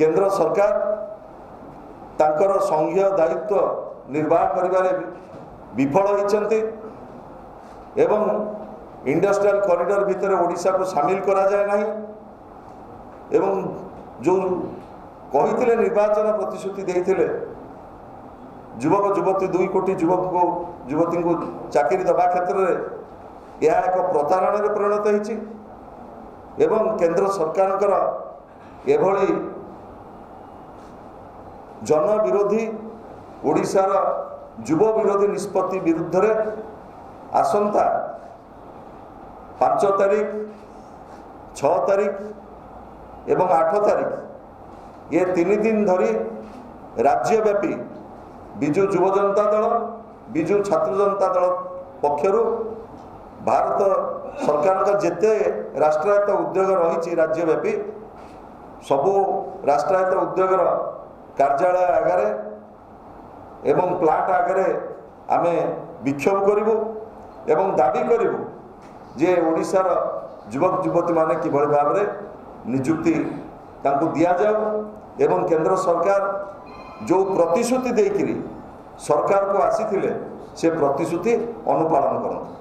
केंद्र सरकार तांकर संघीय दायित्व निर्वाह करिबारे विफल होइचंती एवं इंडस्ट्रियल कॉरिडोर भितर ओडिशा को शामिल करा जाए नहीं एवं जो कही निर्वाचन प्रतिश्रुति देते युवक युवती 2 कोटी युवती को चाकरी दबा क्षेत्र में यह एक प्रतारण में परिणत होती एवं केंद्र सरकार एभली जन विरोधी ओडिशार युव विरोधी निष्पत्ति विरुद्ध रे आसंता 5 तारीख 6 तारीख एवं 8 तारीख ये 3 दिन धरी राज्यव्यापी बिजु युव जनता दल बिजु छात्र जनता दल पक्षरु भारत सरकार का जेते राष्ट्रायत्त उद्योग रही राज्यव्यापी सबू राष्ट्रायत्त उद्योग कार्यालय आगे एवं प्लांट आगे आमे विक्षोभ करूँ एवं दाबी करूँ जे ओडिशार युवक युवती माने किभଳି भाव निजुक्ति तांको दिया जाओ एवं केंद्र सरकार जो प्रतिश्रुति देकिरी सरकार को आसी से प्रतिश्रुति अनुपालन करते।